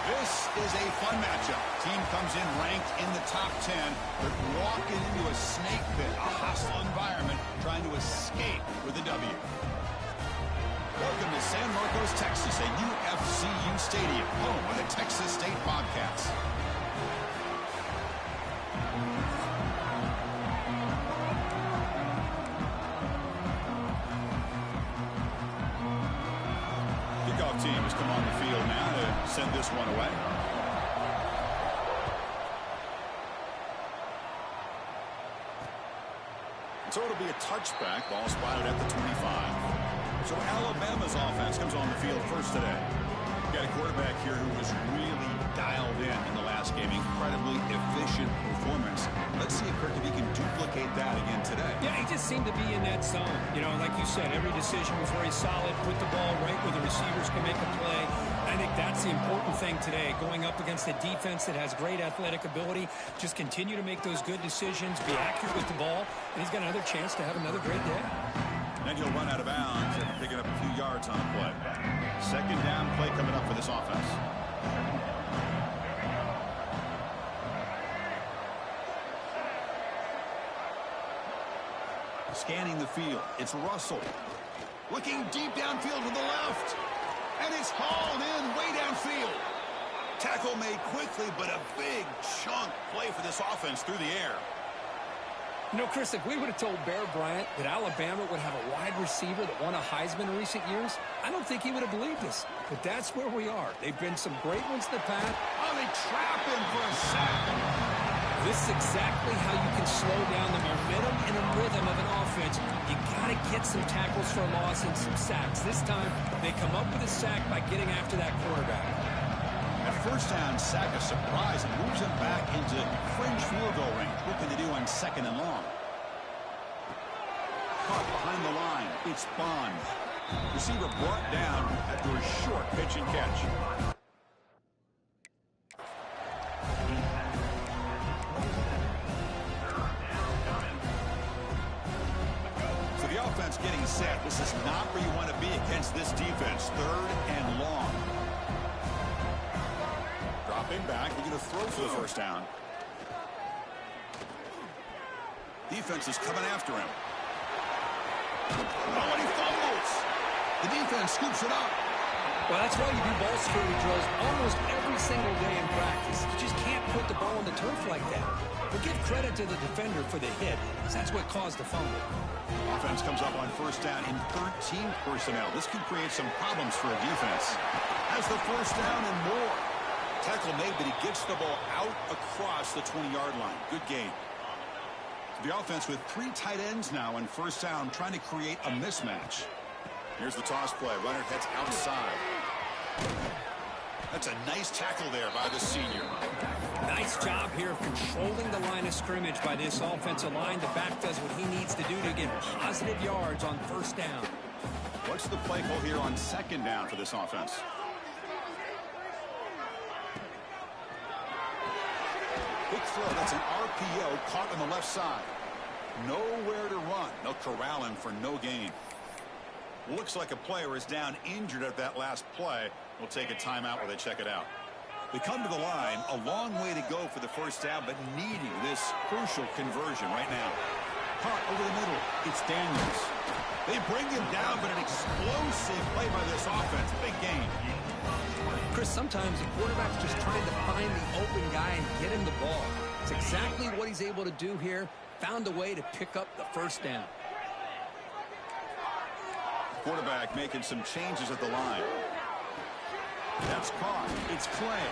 This is a fun matchup. Team comes in ranked in the top 10, but walking into a snake pit, a hostile environment, trying to escape with a W. Welcome to San Marcos, Texas, at UFCU Stadium, home of the Texas State Bobcats. Kickoff team has come on the field now to send this one away. So it'll be a touchback. Ball spotted at the 25. So Alabama's offense comes on the field first today. We've got a quarterback here who was really dialed in the last game. Incredibly efficient performance. Let's see, Kirk, if he can duplicate that again today. Yeah, he just seemed to be in that zone. You know, like you said, every decision was very solid. Put the ball right where the receivers can make a play. I think that's the important thing today. Going up against a defense that has great athletic ability, just continue to make those good decisions, be accurate with the ball, and he's got another chance to have another great day. Then he'll run out of bounds after picking up a few yards on a play. Second down play coming up for this offense. Scanning the field, it's Russell. Looking deep downfield to the left. And it's hauled in way downfield. Tackle made quickly, but a big chunk play for this offense through the air. You know, Chris, if we would have told Bear Bryant that Alabama would have a wide receiver that won a Heisman in recent years, I don't think he would have believed us. But that's where we are. They've been some great ones in the past. Oh, they trap him for a sack. This is exactly how you can slow down the momentum and a rhythm of an offense. You got to get some tackles for a loss and some sacks. This time, they come up with a sack by getting after that quarterback. At first down, sack a surprise and moves him back into fringe field goal range. What can they do on second and long? Caught behind the line. It's Bond. Receiver brought down after a short pitch and catch. Offense getting set. This is not where you want to be against this defense. Third and long. Dropping back. We're going to throw for the first down. Defense is coming after him. Oh, and he fumbles. The defense scoops it up. Well, that's why you do ball security drills almost every single day in practice. You just can't put the ball on the turf like that. But give credit to the defender for the hit, because that's what caused the fumble. Offense comes up on first down in 13 personnel. This could create some problems for a defense. Has the first down and more. Tackle made, but he gets the ball out across the 20-yard line. Good gain. The offense with 3 tight ends now on first down, trying to create a mismatch. Here's the toss play. Runner heads outside. That's a nice tackle there by the senior. Nice job here of controlling the line of scrimmage by this offensive line. The back does what he needs to do to get positive yards on first down. What's the play call here on second down for this offense? Quick throw. That's an RPO caught on the left side. Nowhere to run. They'll corral him for no gain. Looks like a player is down injured at that last play. We'll take a timeout while they check it out. They come to the line, a long way to go for the first down, but needing this crucial conversion right now. Caught over the middle. It's Daniels. They bring him down, but an explosive play by this offense. Big gain. Chris, sometimes the quarterback's just trying to find the open guy and get him the ball. It's exactly what he's able to do here. Found a way to pick up the first down. quarterback making some changes at the line. That's caught. It's Clay.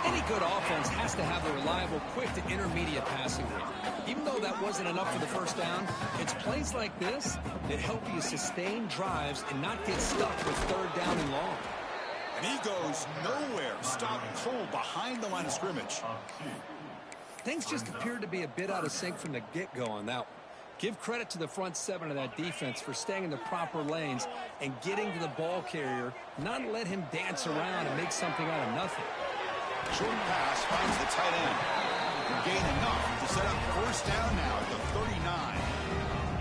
Any good offense has to have a reliable, quick to intermediate passing game. Even though that wasn't enough for the first down, it's plays like this that help you sustain drives and not get stuck with third down and long. And he goes nowhere. Stopped cold behind the line of scrimmage. Things just appeared to be a bit out of sync from the get-go on that one. Give credit to the front seven of that defense for staying in the proper lanes and getting to the ball carrier, not let him dance around and make something out of nothing. Short pass finds the tight end. Gain enough to set up first down now at the 39.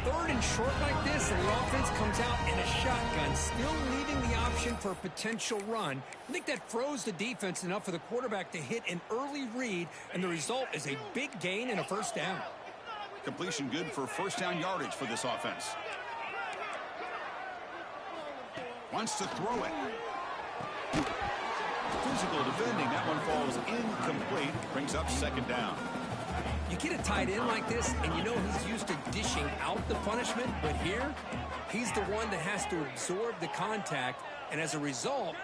Third and short like this, and the offense comes out in a shotgun, still leaving the option for a potential run. I think that froze the defense enough for the quarterback to hit an early read, and the result is a big gain and a first down. Completion good for first down yardage for this offense. Wants to throw it. Physical defending. That one falls incomplete. Brings up second down. You get a tight end like this, and you know he's used to dishing out the punishment, but here, he's the one that has to absorb the contact, and as a result,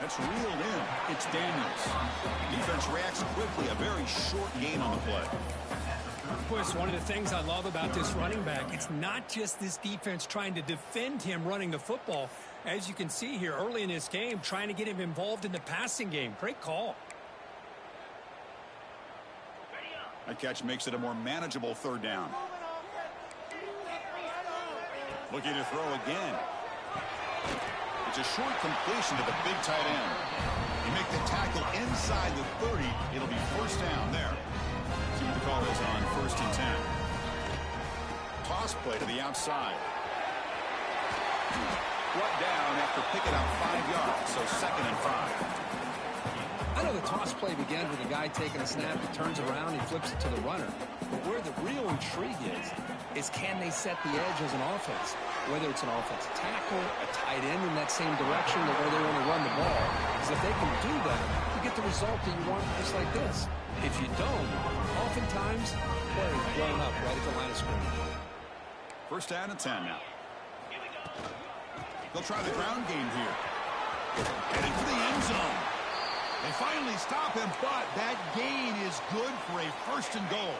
that's reeled in. It's Daniels. Defense reacts quickly. A very short gain on the play. Boy, it's one of the things I love about this running back. It's not just this defense trying to defend him running the football. As you can see here early in this game, trying to get him involved in the passing game. Great call. That catch makes it a more manageable third down. Looking to throw again. It's a short completion to the big tight end. You make the tackle inside the 30. It'll be first down there. See what the call is on 1st and 10. Toss play to the outside. Brought down after picking up 5 yards, so 2nd and 5. I know the toss play began with a guy taking a snap, he turns around, he flips it to the runner. But where the real intrigue is can they set the edge as an offense? Whether it's an offensive tackle, a tight end in that same direction, or where they want to run the ball. Because if they can do that, you get the result that you want just like this. If you don't, oftentimes, play is blown up right at the line of scrimmage. First down and 10 now. They'll try the ground game here. Headed for the end zone. They finally stop him, but that gain is good for a 1st and goal.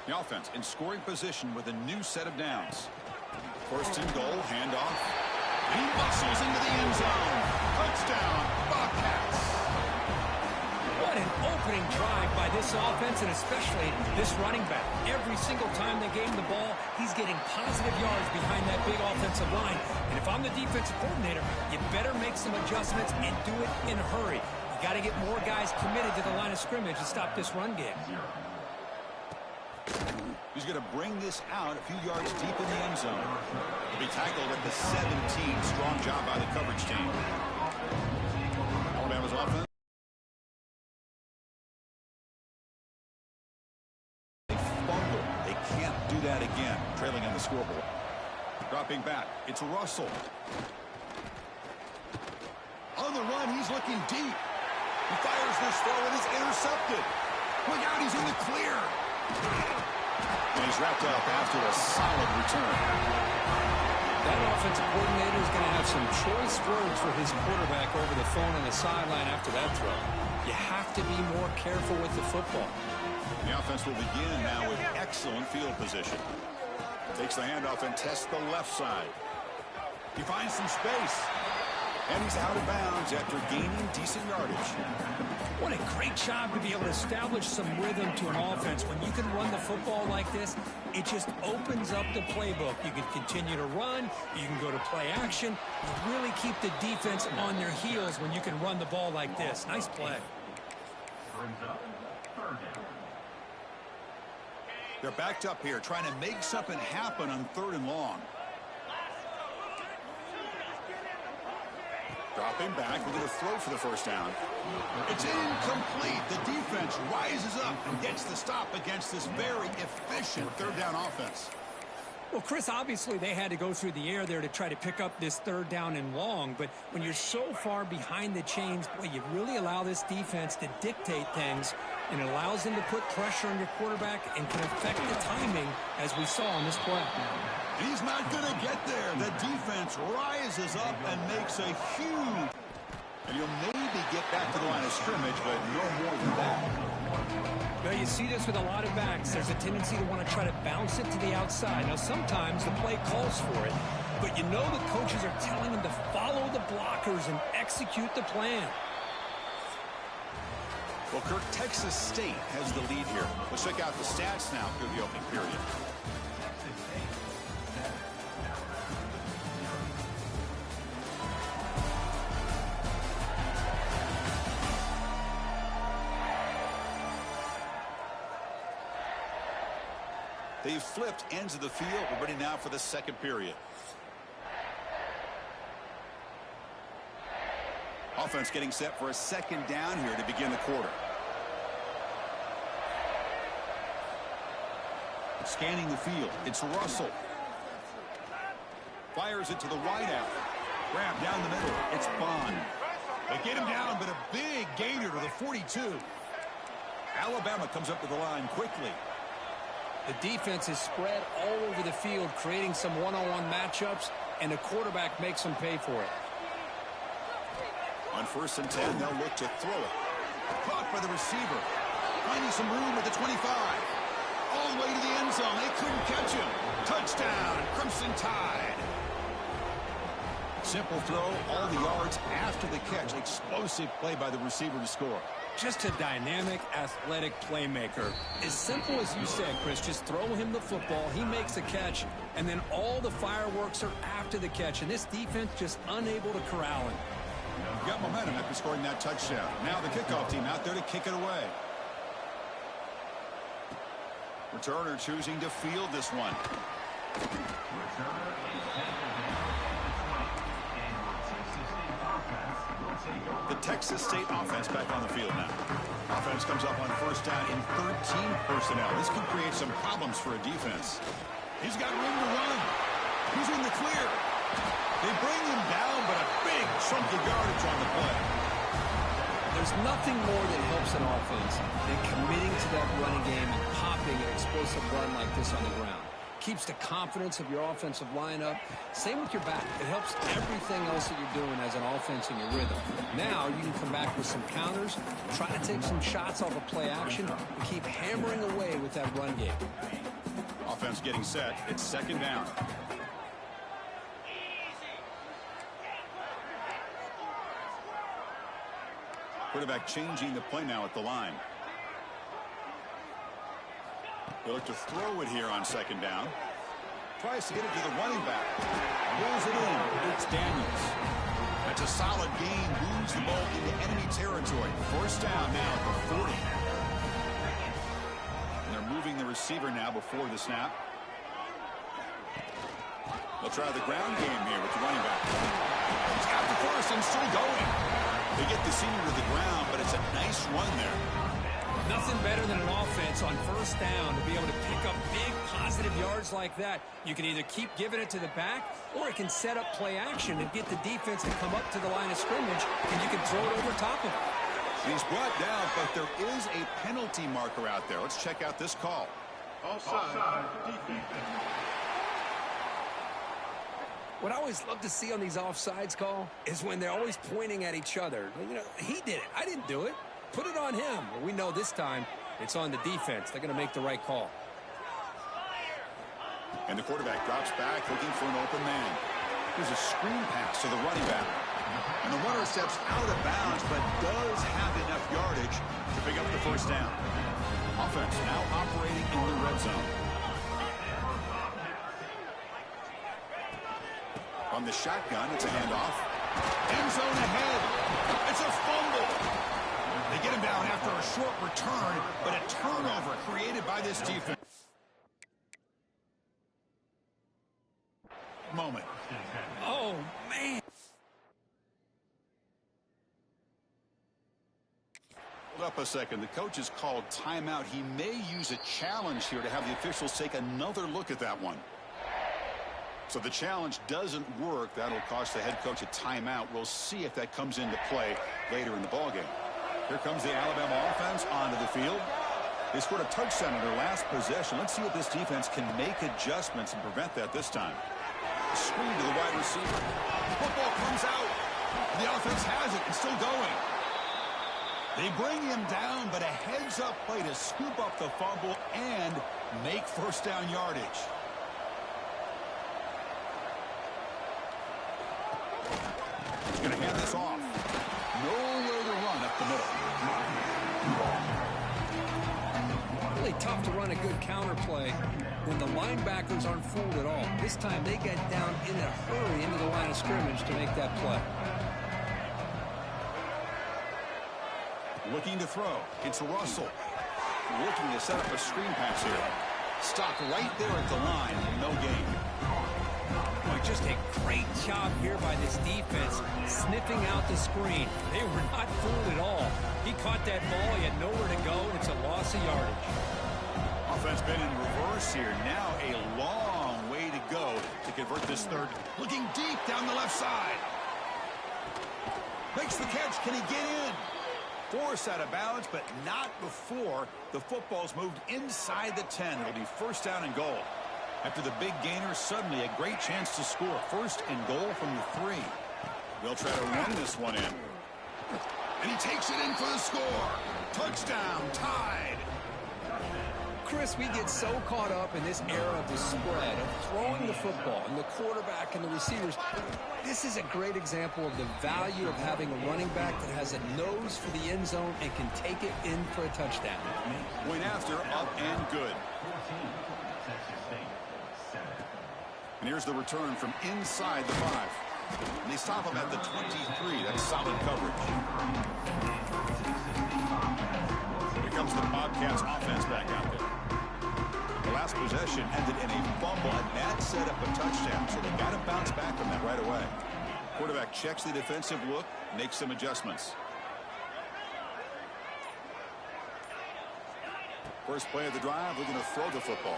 The offense in scoring position with a new set of downs. 1st and goal, handoff. He muscles into the end zone. Touchdown, Bobcats. What an opening drive by this offense, and especially this running back. Every single time they gave him the ball, he's getting positive yards behind that big offensive line. And if I'm the defensive coordinator, you better make some adjustments and do it in a hurry. You got to get more guys committed to the line of scrimmage to stop this run game. He's going to bring this out a few yards deep in the end zone. He'll be tackled at the 17. Strong job by the coverage team. Alabama's offense. They fumble. They can't do that again. Trailing on the scoreboard. Dropping back. It's Russell. On the run, he's looking deep. He fires this throw and is intercepted. Look out, he's in the clear. And he's wrapped up after a solid return. That offensive coordinator is going to have some choice words for his quarterback over the phone on the sideline after that throw. You have to be more careful with the football. The offense will begin now with excellent field position. Takes the handoff and tests the left side. He finds some space. And he's out of bounds after gaining decent yardage. What a great job to be able to establish some rhythm to an offense. When you can run the football like this, it just opens up the playbook. You can continue to run. You can go to play action. You really keep the defense on their heels when you can run the ball like this. Nice play. They're backed up here, trying to make something happen on 3rd and long. Dropping back, we're going to throw for the first down. It's incomplete. The defense rises up and gets the stop against this very efficient 3rd down offense. Well, Chris, obviously they had to go through the air there to try to pick up this third down and long, but when you're so far behind the chains, boy, you really allow this defense to dictate things, and it allows them to put pressure on your quarterback and can affect the timing, as we saw on this play. He's not going to get there. The defense rises up and makes a huge... And you'll maybe get back to the line of scrimmage, but no more than that. Well, you see this with a lot of backs. There's a tendency to want to try to bounce it to the outside. Now, sometimes the play calls for it, but you know the coaches are telling them to follow the blockers and execute the plan. Well, Kirk, Texas State has the lead here. Let's check out the stats now through the opening period. They've flipped ends of the field. We're ready now for the second period. Offense getting set for a second down here to begin the quarter. Scanning the field. It's Russell. Fires it to the wideout. Grab down the middle. It's Bond. They get him down, but a big gainer to the 42. Alabama comes up to the line quickly. The defense is spread all over the field, creating some one-on-one matchups, and the quarterback makes them pay for it. On 1st and 10, they'll look to throw it. Caught by the receiver. Finding some room at the 25. All the way to the end zone. They couldn't catch him. Touchdown, Crimson Tide. Simple throw, all the yards after the catch. Explosive play by the receiver to score. Just a dynamic, athletic playmaker. As simple as you said, Chris, just throw him the football, he makes a catch, and then all the fireworks are after the catch, and this defense just unable to corral him. Got momentum after scoring that touchdown. Now the kickoff team out there to kick it away. Returner choosing to field this one. The Texas State offense back on the field now. Offense comes up on 1st down in 13 personnel. This can create some problems for a defense. He's got room to run. He's in the clear. They bring him down, but a big chunk of yardage on the play. There's nothing more that helps an offense than committing to that running game and popping an explosive run like this on the ground. Keeps the confidence of your offensive lineup. Same with your back. It helps everything else that you're doing as an offense in your rhythm. Now you can come back with some counters, try to take some shots off of play action, and keep hammering away with that run game. Offense getting set. It's 2nd down. Quarterback changing the play now at the line. They look to throw it here on 2nd down. Tries to get it to the running back. Pulls it in. It's Daniels. That's a solid gain. Moves the ball into enemy territory. 1st down now at the 40. And they're moving the receiver now before the snap. They'll try the ground game here with the running back. He's got the first and still going. They get the senior to the ground, but it's a nice run there. Nothing better than an offense on 1st down to be able to pick up big positive yards like that. You can either keep giving it to the back, or it can set up play action and get the defense to come up to the line of scrimmage, and you can throw it over top of it. He's brought down, but there is a penalty marker out there. Let's check out this call. Offside. What I always love to see on these offsides call is when they're always pointing at each other. You know, he did it. I didn't do it. Put it on him. Well, we know this time it's on the defense. They're going to make the right call. And the quarterback drops back looking for an open man. There's a screen pass to the running back. And the runner steps out of bounds, but does have enough yardage to pick up the 1st down. Offense now operating in the red zone. On the shotgun, it's a handoff. End zone ahead. It's a fumble. They get him down after a short return, but a turnover created by this defense. Moment. Oh, man. Hold up a second. The coach has called timeout. He may use a challenge here to have the officials take another look at that one. So the challenge doesn't work. That'll cost the head coach a timeout. We'll see if that comes into play later in the ballgame. Here comes the Alabama offense onto the field. They scored a touchdown on their last possession. Let's see if this defense can make adjustments and prevent that this time. Screen to the wide receiver. The football comes out. The offense has it and still going. They bring him down, but a heads-up play to scoop up the fumble and make first down yardage. He's going to hand this off. Nowhere to run up the middle. Really tough to run a good counter play when the linebackers aren't fooled at all. This time they get down in a hurry into the line of scrimmage to make that play. Looking to throw. It's Russell. Looking to set up a screen pass here. Stopped right there at the line. No gain. Boy, just a great job here by this defense, sniffing out the screen. They were not fooled at all. He caught that ball. He had nowhere to go, and it's a loss of yardage. Offense been in reverse here. Now a long way to go to convert this third. Looking deep down the left side. Makes the catch. Can he get in? Forced out of bounds, but not before the football's moved inside the 10. It'll be first down and goal. After the big gainer, suddenly a great chance to score. First and goal from the 3. They'll try to run this one in. And he takes it in for the score. Touchdown, tied. Chris, we get so caught up in this era of the spread, of throwing the football, and the quarterback and the receivers. This is a great example of the value of having a running back that has a nose for the end zone and can take it in for a touchdown. Point after, up and good. And here's the return from inside the 5. And they stop him at the 23. That's solid coverage. Here comes the Bobcats offense back out there. The last possession ended in a fumble, and that set up a touchdown. So they got to bounce back from that right away. Quarterback checks the defensive look, makes some adjustments. First play of the drive, looking to throw the football.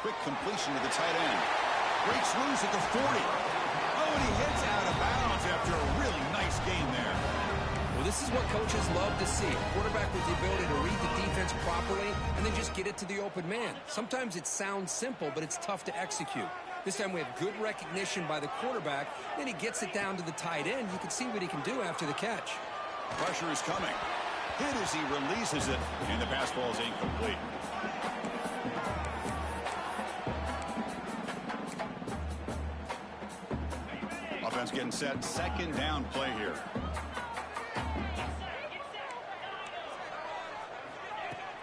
Quick completion to the tight end. Breaks loose at the 40. Oh, and he hits out of bounds after a really nice game there. Well, this is what coaches love to see. A quarterback with the ability to read the defense properly and then just get it to the open man. Sometimes it sounds simple, but it's tough to execute. This time we have good recognition by the quarterback. Then he gets it down to the tight end. You can see what he can do after the catch. Pressure is coming. Hit as he releases it, and the pass ball is incomplete. Offense getting set. Second down play here.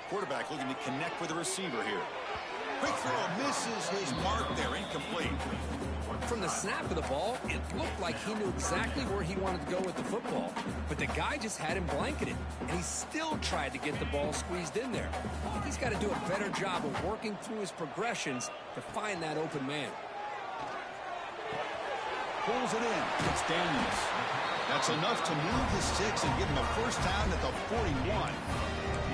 Quarterback looking to connect with the receiver here. Quick throw, misses his mark there, incomplete. From the snap of the ball, it looked like he knew exactly where he wanted to go with the football. But the guy just had him blanketed, and he still tried to get the ball squeezed in there. He's got to do a better job of working through his progressions to find that open man. Pulls it in. It's Daniels. That's enough to move the sticks and give him a first down at the 41.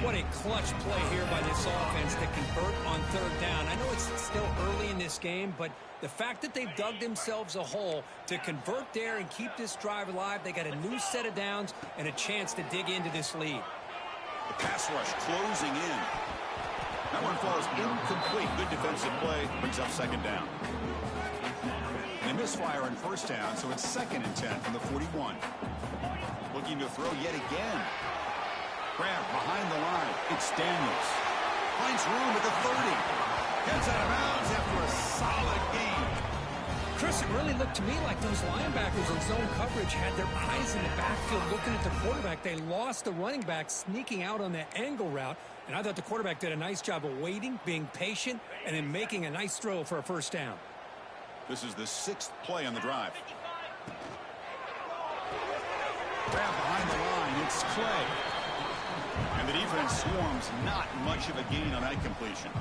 What a clutch play here by this offense to convert on third down. I know it's still early in this game, but the fact that they've dug themselves a hole to convert there and keep this drive alive, they got a new set of downs and a chance to dig into this lead. The pass rush closing in. That one falls incomplete. Good defensive play. Brings up second down. And a misfire on first down, so it's 2nd and 10 from the 41. Looking to throw yet again. Grab behind the line. It's Daniels. Finds room at the 30. Gets out of bounds after a solid game. Chris, it really looked to me like those linebackers in zone coverage had their eyes in the backfield looking at the quarterback. They lost the running back sneaking out on that angle route. And I thought the quarterback did a nice job of waiting, being patient, and then making a nice throw for a first down. This is the 6th play on the drive. Grab behind the line. It's Clay. And the defense swarms, not much of a gain on that completion.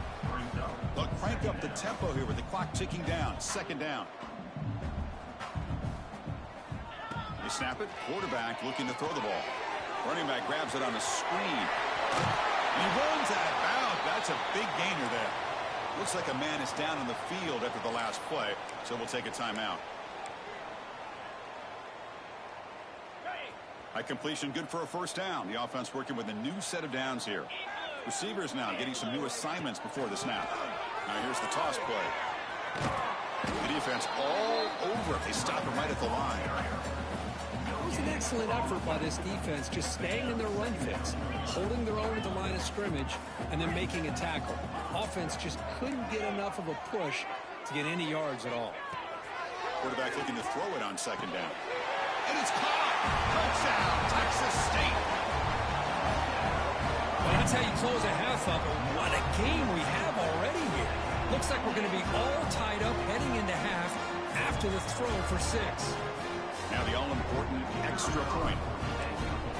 They'll crank up the tempo here with the clock ticking down. 2nd down. They snap it. Quarterback looking to throw the ball. Running back grabs it on a screen. And he runs out of bounds. That's a big gainer there. Looks like a man is down on the field after the last play, so we'll take a timeout. High completion, good for a first down. The offense working with a new set of downs here. Receivers now getting some new assignments before the snap. Now here's the toss play. The defense all over it. They stop him right at the line. It was an excellent effort by this defense, just staying in their run fits, holding their own at the line of scrimmage, and then making a tackle. Offense just couldn't get enough of a push to get any yards at all. Quarterback looking to throw it on second down. And it's caught! Touchdown, Texas State! Well, that's how you close a half up. What a game we have already here. Looks like we're going to be all tied up heading into half after the throw for 6. Now the all-important extra point.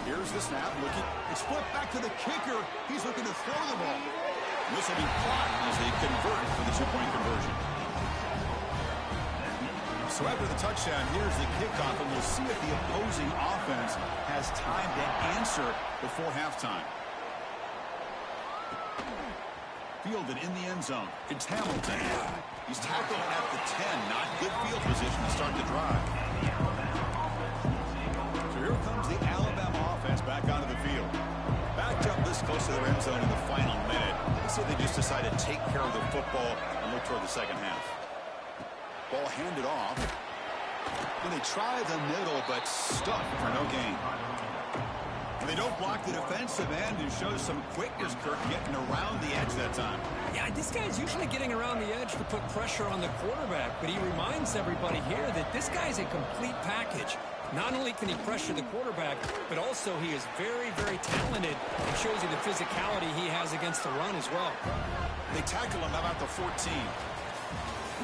Here's the snap. Looking. It's flipped back to the kicker. He's looking to throw the ball. This will be caught as they convert for the 2-point conversion. So after the touchdown, here's the kickoff, and we'll see if the opposing offense has time to answer before halftime. Fielded in the end zone. It's Hamilton. He's tackled at the 10. Not good field position to start the drive. So here comes the Alabama offense back onto the field. Backed up this close to their end zone in the final minute. Let's say they just decide to take care of the football and look toward the second half. Ball handed off. And they try the middle, but stuck for no gain. They don't block the defensive end and shows some quickness, Kirk, getting around the edge that time. Yeah, this guy's usually getting around the edge to put pressure on the quarterback, but he reminds everybody here that this guy's a complete package. Not only can he pressure the quarterback, but also he is very, very talented and shows you the physicality he has against the run as well. They tackle him about the 14.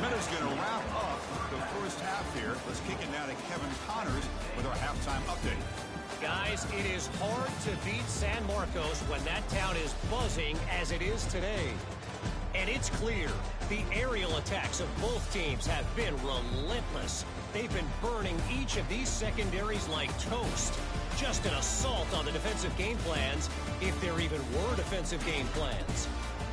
Minuta's going to wrap up the first half here. Let's kick it now to Kevin Connors with our halftime update. Guys, it is hard to beat San Marcos when that town is buzzing as it is today. And it's clear, the aerial attacks of both teams have been relentless. They've been burning each of these secondaries like toast. Just an assault on the defensive game plans, if there even were defensive game plans.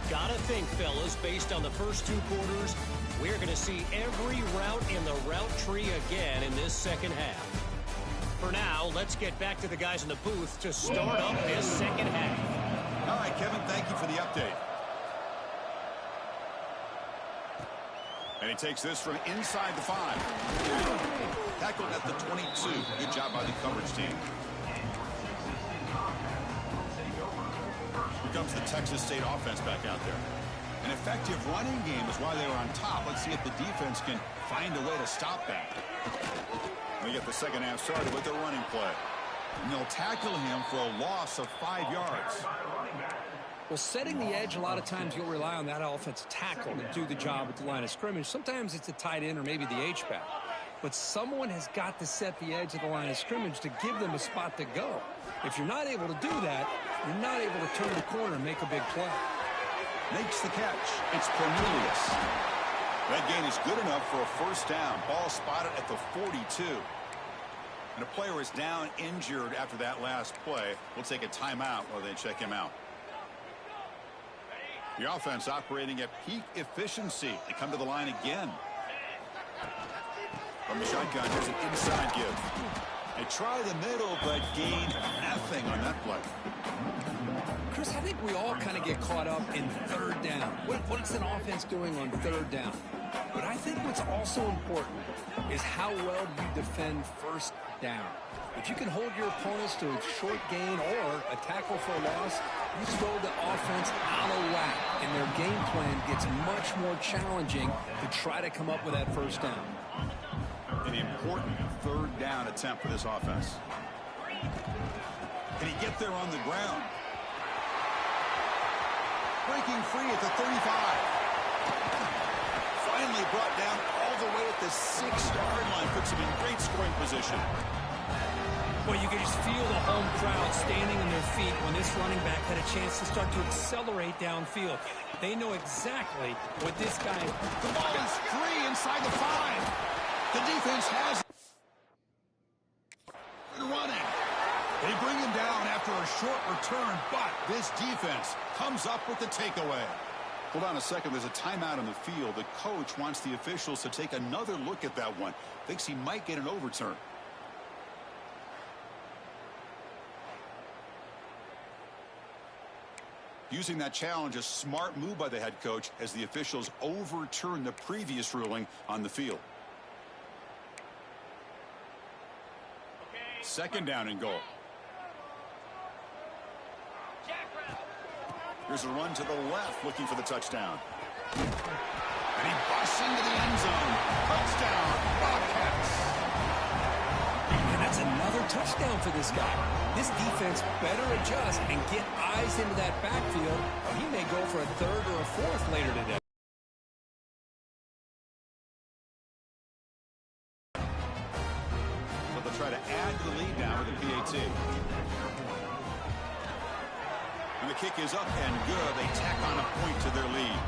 Gotta think, fellas, based on the first 2 quarters, we're going to see every route in the route tree again in this second half. For now, let's get back to the guys in the booth to start up this second half. All right, Kevin, thank you for the update. And he takes this from inside the 5. Tackled at the 22. Good job by the coverage team. Here comes the Texas State offense back out there. An effective running game is why they were on top. Let's see if the defense can find a way to stop that. We get the second half started with the running play. And they'll tackle him for a loss of 5 yards. Well, setting the edge, a lot of times you'll rely on that offensive tackle to do the job at the line of scrimmage. Sometimes it's a tight end or maybe the H-back. But someone has got to set the edge of the line of scrimmage to give them a spot to go. If you're not able to do that, you're not able to turn the corner and make a big play. Makes the catch. It's Cornelius. That gain is good enough for a first down. Ball spotted at the 42. And a player is down injured after that last play. We'll take a timeout while they check him out. The offense operating at peak efficiency. They come to the line again. From the shotgun, here's an inside give. They try the middle, but gain nothing on that play. Chris, I think we all kind of get caught up in third down. What's an offense doing on third down? But I think what's also important is how well you defend first down. If you can hold your opponents to a short gain or a tackle for a loss, you throw the offense out of whack, and their game plan gets much more challenging to try to come up with that first down. An important third down attempt for this offense. Can he get there on the ground? Breaking free at the 35. Finally brought down all the way at the 6-yard line. Puts him in great scoring position. Well, you can just feel the home crowd standing on their feet when this running back had a chance to start to accelerate downfield. They know exactly what this guy... The ball is free inside the 5. The defense has running. They bring him down after a short return, but this defense comes up with the takeaway. Hold on a second. There's a timeout on the field. The coach wants the officials to take another look at that one. Thinks he might get an overturn. Using that challenge, a smart move by the head coach as the officials overturn the previous ruling on the field. Second down and goal. Here's a run to the left looking for the touchdown. And he busts into the end zone. Touchdown, Bobcats. And that's another touchdown for this guy. This defense better adjust and get eyes into that backfield, or he may go for a third or a fourth later today. So they'll try to add to the lead now with the PAT. And the kick is up and good. They tack on a point to their lead.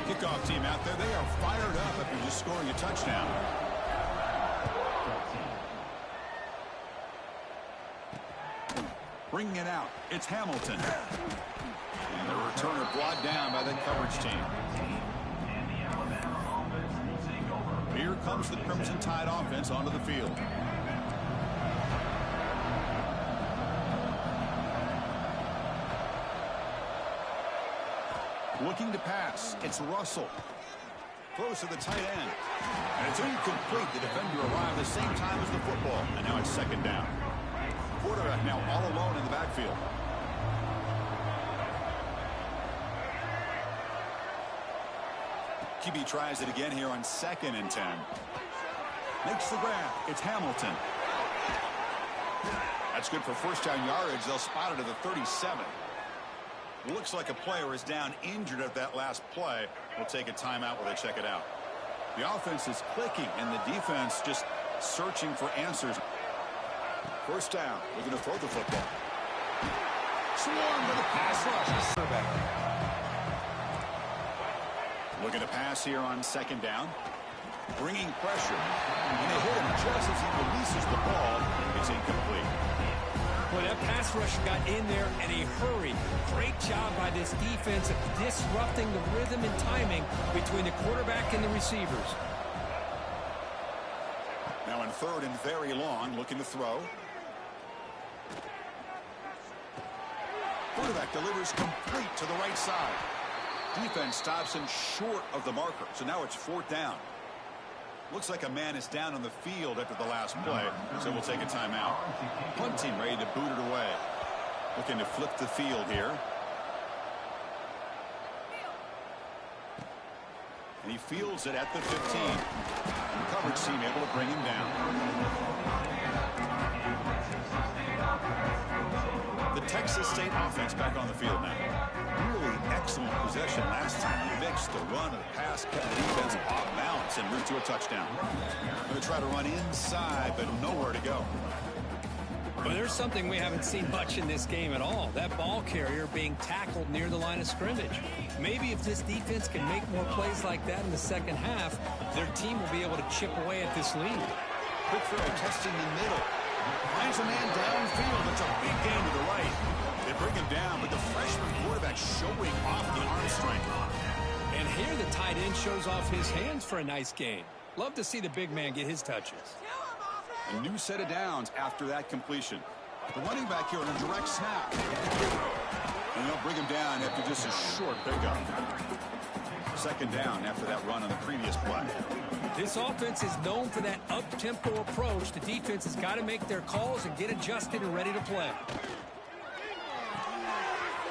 Kickoff team out there, they are fired up after just scoring a touchdown. Bringing it out, it's Hamilton. And the returner brought down by the coverage team. Here comes the Crimson Tide offense onto the field. Looking to pass. It's Russell. Throws to the tight end. And it's incomplete. The defender arrived the same time as the football. And now it's second down. Quarterback now all alone in the backfield. QB tries it again here on 2nd and 10. Makes the grab. It's Hamilton. That's good for first down yardage. They'll spot it at the 37. Looks like a player is down injured at that last play. We'll take a timeout while they check it out. The offense is clicking and the defense just searching for answers. First down. We're going to throw the football. Swarm with a pass rush. Looking to pass here on 2nd down. Bringing pressure. And they hit him just as he releases the ball. It's incomplete. Well, that pass rush got in there in a hurry. Great job by this defense of disrupting the rhythm and timing between the quarterback and the receivers. Now in 3rd and very long, looking to throw. Quarterback delivers complete to the right side. Defense stops him short of the marker, so now it's 4th down. Looks like a man is down on the field after the last play, so we'll take a timeout. Punt team ready to boot it away. Looking to flip the field here. And he fields it at the 15. And the coverage team able to bring him down. The Texas State offense back on the field now. Really excellent possession last time. He mixed the run and the pass, kept the defense off balance and moved to a touchdown. Going to try to run inside, but nowhere to go. Well, there's something we haven't seen much in this game at all. That ball carrier being tackled near the line of scrimmage. Maybe if this defense can make more plays like that in the second half, their team will be able to chip away at this lead. Quick throw, testing the middle. Finds a man downfield. It's a big gain to the right. They bring him down, but the freshman quarterback showing off the arm strength. And here the tight end shows off his hands for a nice gain. Love to see the big man get his touches. A new set of downs after that completion. The running back here on a direct snap. And they'll bring him down after just a short pickup. Second down after that run on the previous play. This offense is known for that up-tempo approach. The defense has got to make their calls and get adjusted and ready to play.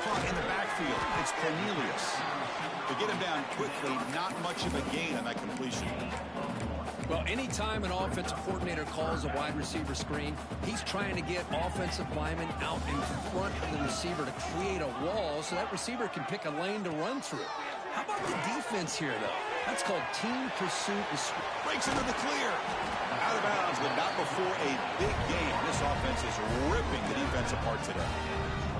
Caught in the backfield. It's Cornelius. To get him down quickly, not much of a gain on that completion. Well, anytime an offensive coordinator calls a wide receiver screen, he's trying to get offensive linemen out in front of the receiver to create a wall so that receiver can pick a lane to run through. How about the defense here, though? That's called team pursuit. Breaks into the clear. Out of bounds, but not before a big game. This offense is ripping the defense apart today.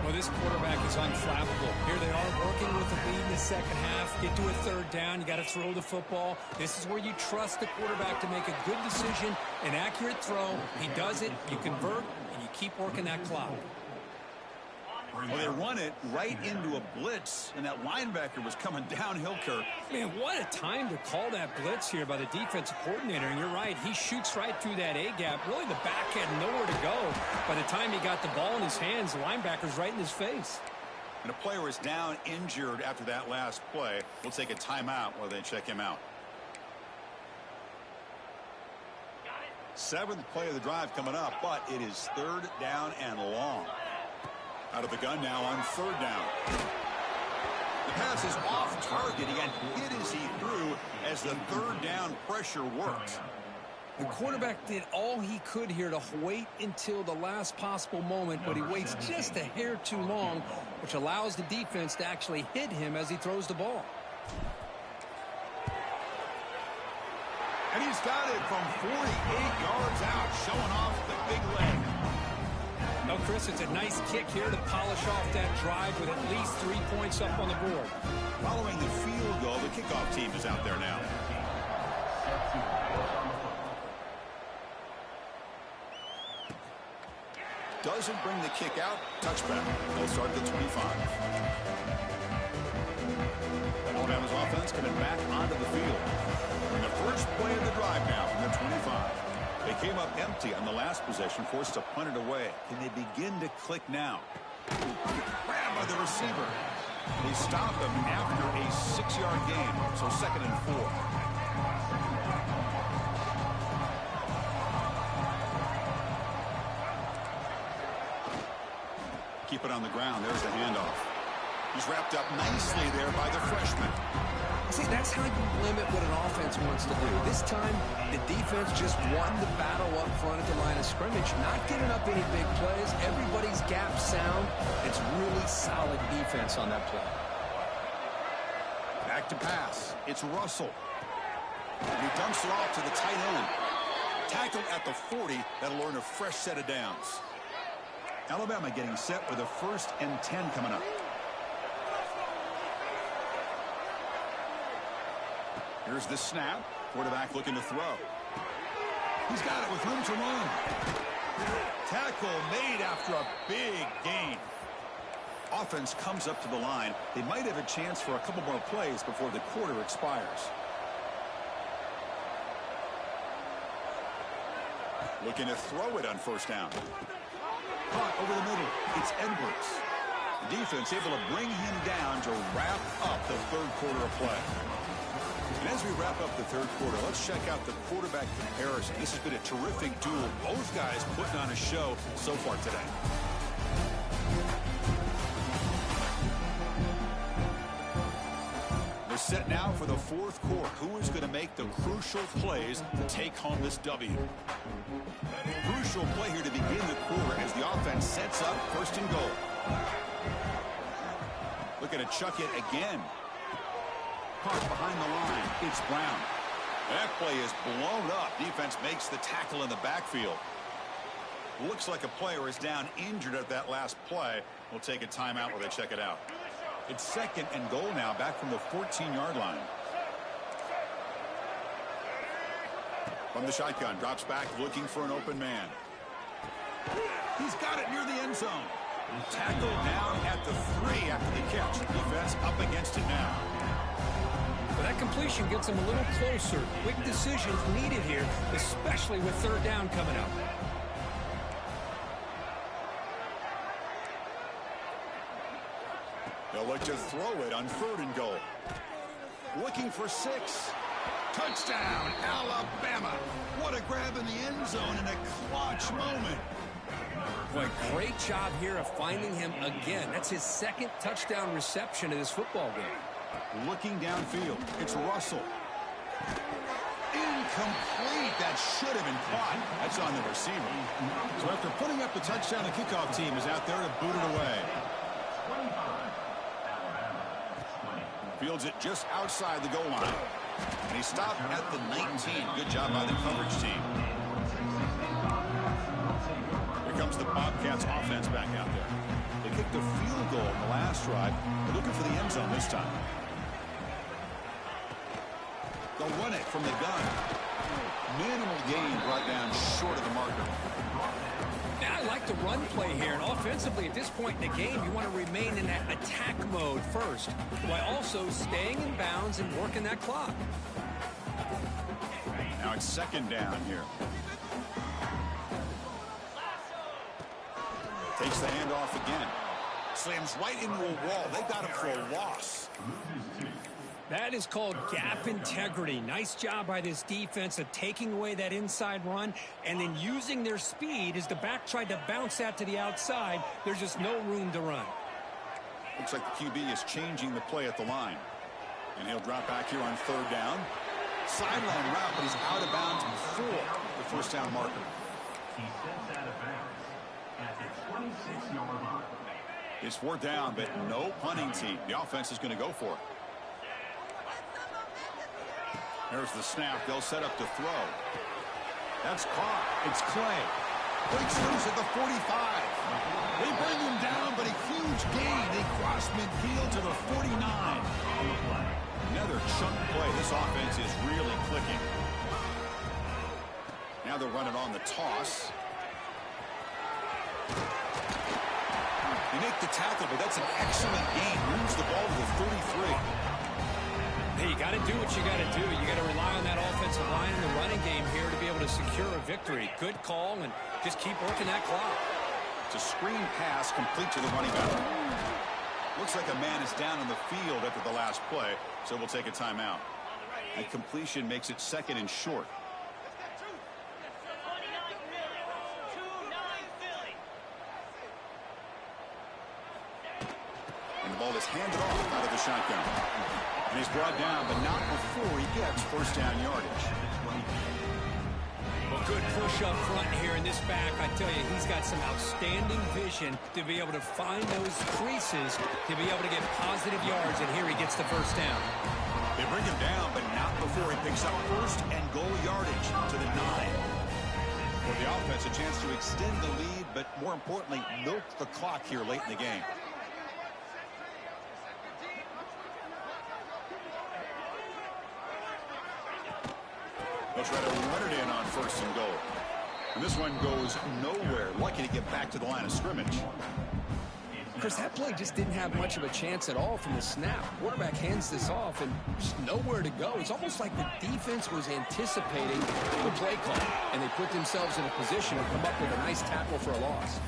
Well, this quarterback is unflappable. Here they are working with the lead in the second half. Get to a 3rd down. You got to throw the football. This is where you trust the quarterback to make a good decision, an accurate throw. He does it, you convert, and you keep working that clock. Well, they run it right into a blitz, and that linebacker was coming downhill, Kirk. Man, what a time to call that blitz here by the defensive coordinator. And you're right, he shoots right through that A-gap. Really, the back had nowhere to go. By the time he got the ball in his hands, the linebacker's right in his face. And a player is down injured after that last play. We'll take a timeout while they check him out. Seventh play of the drive coming up, but it is third down and long. Out of the gun now on third down. The pass is off target. He got hit as he threw as the third down pressure worked. The quarterback did all he could here to wait until the last possible moment, but he waits just a hair too long, which allows the defense to actually hit him as he throws the ball. And he's got it from 48 yards out, showing off the big leg. No, Chris, it's a nice kick here to polish off that drive with at least 3 points up on the board. Following the field goal, the kickoff team is out there now. Doesn't bring the kick out. Touchback. They'll start at the 25. Alabama's offense coming back onto the field. And the first play of the drive now from the 25. They came up empty on the last possession, forced to punt it away. Can they begin to click now? Grabbed by the receiver. They stop him after a 6-yard gain, so 2nd and 4. Keep it on the ground. There's the handoff. He's wrapped up nicely there by the freshman. See, that's how you limit what an offense wants to do. This time, the defense just won the battle up front at the line of scrimmage, not giving up any big plays. Everybody's gap sound. It's really solid defense on that play. Back to pass. It's Russell. And he dumps it off to the tight end. Tackled at the 40. That'll earn a fresh set of downs. Alabama getting set for the 1st and 10 coming up. Here's the snap. Quarterback looking to throw. He's got it with room to run. Tackle made after a big gain. Offense comes up to the line. They might have a chance for a couple more plays before the quarter expires. Looking to throw it on 1st down. Caught over the middle. It's Edwards. The defense able to bring him down to wrap up the 3rd quarter of play. And as we wrap up the 3rd quarter, let's check out the quarterback comparison. This has been a terrific duel. Both guys putting on a show so far today. We're set now for the 4th quarter. Who is going to make the crucial plays to take home this W? Crucial play here to begin the quarter as the offense sets up 1st and goal. Looking to chuck it again. Caught behind the line. It's Brown. That play is blown up. Defense makes the tackle in the backfield. Looks like a player is down injured at that last play. We'll take a timeout while they check it out. It's 2nd and goal now, back from the 14-yard line. From the shotgun, drops back looking for an open man. He's got it near the end zone. Tackled down at the 3 after the catch. Defense up against it now. But that completion gets them a little closer. Quick decisions needed here, especially with 3rd down coming up. They'll look to throw it on 3rd and goal. Looking for 6. Touchdown, Alabama. What a grab in the end zone in a clutch moment. Boy, great job here of finding him again. That's his 2nd touchdown reception in this football game. Looking downfield, it's Russell. Incomplete. That should have been caught. That's on the receiver. So after putting up the touchdown, the kickoff team is out there to boot it away. Fields it just outside the goal line. And he stopped at the 19. Good job by the coverage team. Here comes the Bobcats offense back out there. They kicked a field goal in the last drive. They're looking for the end zone this time. They'll run it from the gun. Minimal gain brought down short of the marker. Yeah, I like like the run play here. And offensively, at this point in the game, you want to remain in that attack mode first, while also staying in bounds and working that clock. Now it's second down here. Takes the handoff again. Slams right into a wall. They got him for a loss. That is called gap integrity. Nice job by this defense of taking away that inside run and then using their speed as the back tried to bounce that to the outside. There's just no room to run. Looks like the QB is changing the play at the line. And he'll drop back here on third down. Sideline route, but he's out of bounds before the first down marker. He sets out of bounds at the 26-yard line. It's fourth down, but no punting team. The offense is going to go for it. There's the snap. They'll set up to throw. That's caught. It's Clay. Breaks loose at the 45. They bring him down, but a huge gain. They cross midfield to the 49. Another chunk play. This offense is really clicking. Now they're running on the toss. They make the tackle, but that's an excellent gain. Moves the ball to the 33. Hey, you got to do what you got to do. You got to rely on that offensive line and the running game here to be able to secure a victory. Good call, and just keep working that clock. It's a screen pass complete to the running back. Looks like a man is down on the field after the last play, so we'll take a timeout. A completion makes it second and short. And the ball is handed off out of the shotgun. And he's brought down, but not before he gets first down yardage. Well, good push up front here in this back. I tell you, he's got some outstanding vision to be able to find those creases, to be able to get positive yards, and here he gets the first down. They bring him down, but not before he picks up first and goal yardage to the 9. For the offense, a chance to extend the lead, but more importantly, milk the clock here late in the game. They'll try to run it in on first and goal. And this one goes nowhere. Lucky to get back to the line of scrimmage. Chris, that play just didn't have much of a chance at all from the snap. Quarterback hands this off and just nowhere to go. It's almost like the defense was anticipating the play call, and they put themselves in a position to come up with a nice tackle for a loss.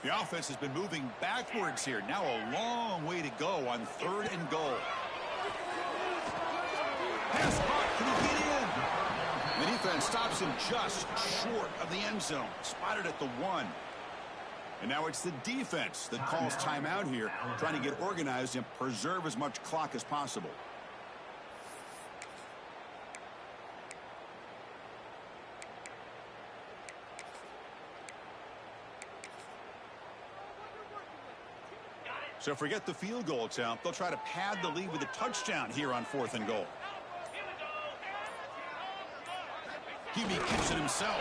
The offense has been moving backwards here. Now a long way to go on third and goal. Pass caught. Can he get in? The defense stops him just short of the end zone. Spotted at the 1. And now it's the defense that calls timeout here, trying to get organized and preserve as much clock as possible. So forget the field goal attempt. They'll try to pad the lead with a touchdown here on fourth and goal. QB keeps it himself.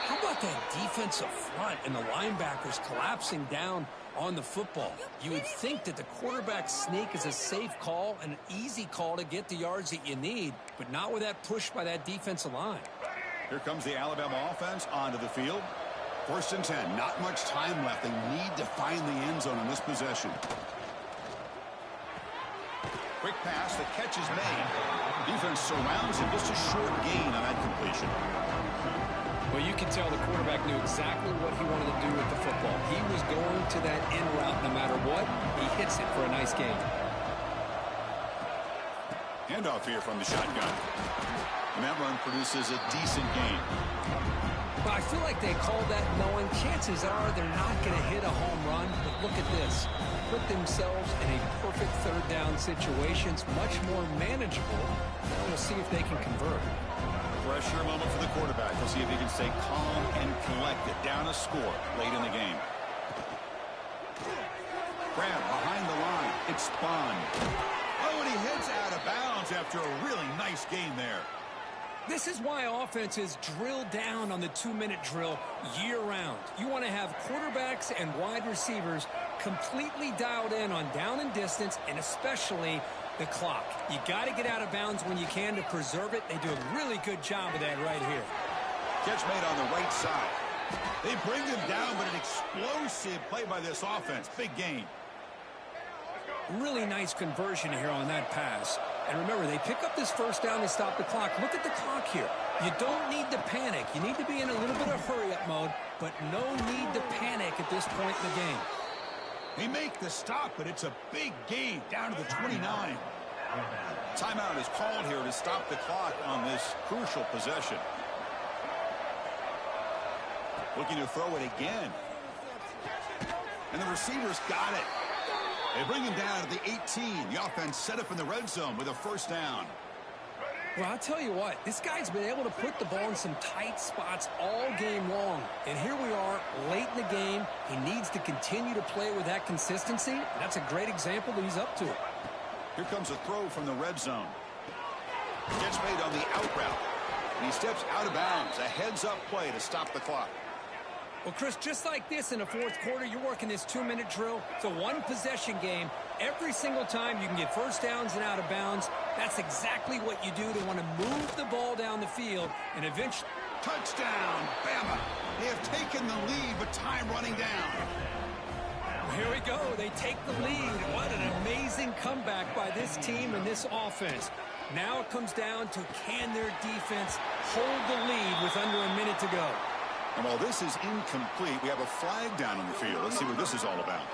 How about that defensive front and the linebackers collapsing down on the football? You would think that the quarterback sneak is a safe call, an easy call to get the yards that you need, but not with that push by that defensive line. Here comes the Alabama offense onto the field. First and 10, not much time left. They need to find the end zone in this possession. Quick pass, the catch is made. Defense surrounds him, just a short gain on that completion. Well, you can tell the quarterback knew exactly what he wanted to do with the football. He was going to that in route no matter what. He hits it for a nice gain. Handoff here from the shotgun. And that run produces a decent gain. Well, I feel like they called that knowing chances are they're not going to hit a home run. But look at this. Put themselves in a perfect third down situation. It's much more manageable. Now we'll see if they can convert. Pressure moment for the quarterback. We'll see if he can stay calm and collected. Down a score late in the game. Grab behind the line. It's Bond. Oh, and he heads out of bounds after a really nice gain there. This is why offenses drill down on the 2-minute drill year-round. You want to have quarterbacks and wide receivers completely dialed in on down and distance, and especially the clock. You got to get out of bounds when you can to preserve it. They do a really good job of that right here. Catch made on the right side. They bring him down, but an explosive play by this offense. Big gain. Really nice conversion here on that pass. And remember, they pick up this first down to stop the clock. Look at the clock here. You don't need to panic. You need to be in a little bit of hurry-up mode, but no need to panic at this point in the game. They make the stop, but it's a big gain down to the 29. Timeout is called here to stop the clock on this crucial possession. Looking to throw it again. And the receivers got it. They bring him down to the 18. The offense set up in the red zone with a first down. Well, I'll tell you what, this guy's been able to put the ball in some tight spots all game long. And here we are, late in the game. He needs to continue to play with that consistency. That's a great example that he's up to it. Here comes a throw from the red zone. Gets made on the out route. And he steps out of bounds. A heads-up play to stop the clock. Well, Chris, just like this in the fourth quarter, you're working this 2-minute drill. It's a one-possession game. Every single time you can get first downs and out of bounds. That's exactly what you do to want to move the ball down the field and eventually... Touchdown, Bama. They have taken the lead, but time running down. Here we go. They take the lead. What an amazing comeback by this team and this offense. Now it comes down to can their defense hold the lead with under a minute to go. And while this is incomplete, we have a flag down on the field. Let's see what this is all about.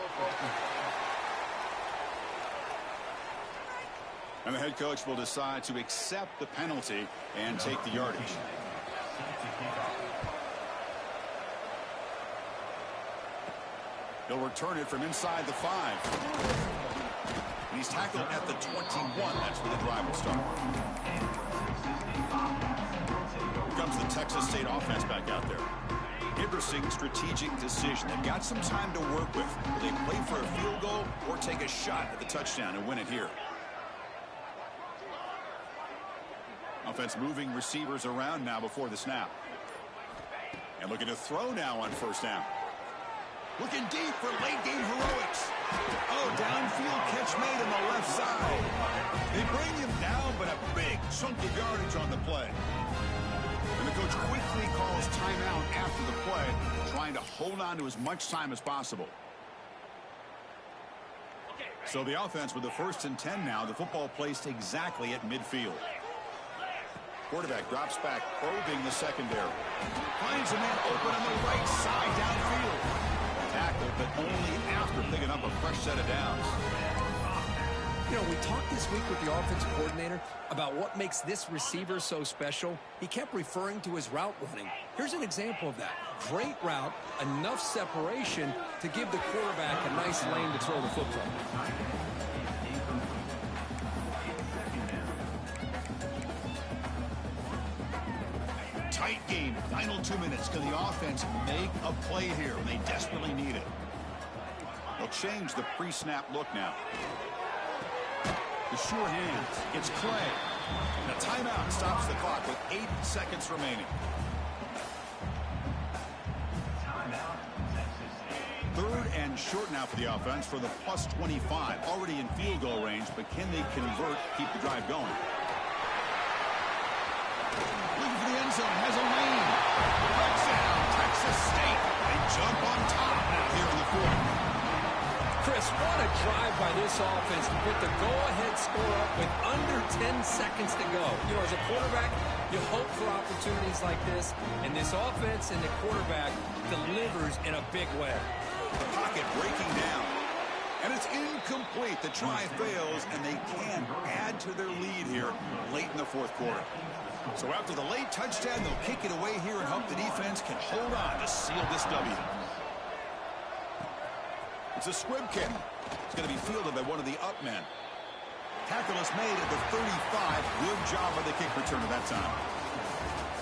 And the head coach will decide to accept the penalty and take the yardage. He'll return it from inside the 5. And he's tackled at the 21. That's where the drive will start. Here comes the Texas State offense back out there. Interesting strategic decision. They've got some time to work with. Will they play for a field goal or take a shot at the touchdown and win it here? Offense moving receivers around now before the snap. And looking to throw now on first down. Looking deep for late game heroics. Oh, downfield catch made on the left side. They bring him down, but a big chunk of yardage on the play. And the coach quickly calls timeout after the play, trying to hold on to as much time as possible. So the offense with the 1st and 10 now, the football placed exactly at midfield. Quarterback drops back, probing the secondary. Finds a man open on the right side downfield. Tackle, but only after picking up a fresh set of downs. You know, we talked this week with the offensive coordinator about what makes this receiver so special. He kept referring to his route running. Here's an example of that. Great route, enough separation to give the quarterback a nice lane to throw the football. Tight game, final 2 minutes. Can the offense make a play here? They desperately need it. They'll change the pre-snap look now. The sure hands. It's Clay. And a timeout stops the clock with 8 seconds remaining. Third and short now for the offense for the plus 25. Already in field goal range, but can they convert, keep the drive going? Looking for the end zone, has a lane. Touchdown, Texas State. They jump on top now here in the fourth. Chris, what a drive by this offense to put the go-ahead score up with under 10 seconds to go. You know, as a quarterback, you hope for opportunities like this, and this offense and the quarterback delivers in a big way. The pocket breaking down. And it's incomplete. The try fails, and they can add to their lead here late in the fourth quarter. So after the late touchdown, they'll kick it away here and hope the defense can hold on to seal this W. It's a squib kick. It's going to be fielded by one of the up men. Tackle is made at the 35. Good job by the kick returner that time.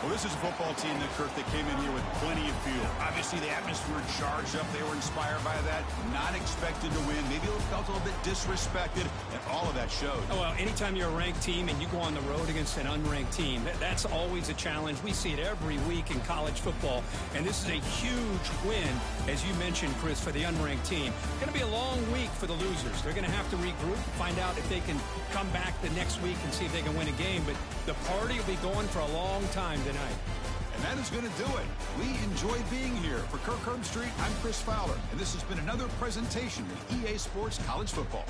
Well, this is a football team, that Kirk, that came in here with plenty of fuel. Obviously, the atmosphere charged up. They were inspired by that. Not expected to win. Maybe it felt a little bit disrespected, and all of that showed. Oh, well, anytime you're a ranked team and you go on the road against an unranked team, that's always a challenge. We see it every week in college football, and this is a huge win, as you mentioned, Chris, for the unranked team. It's going to be a long week for the losers. They're going to have to regroup, find out if they can come back the next week and see if they can win a game. But the party will be going for a long time tonight. And that is going to do it. We enjoyed being here. For Kirk Herbstreit, I'm Chris Fowler, and this has been another presentation of EA Sports College Football.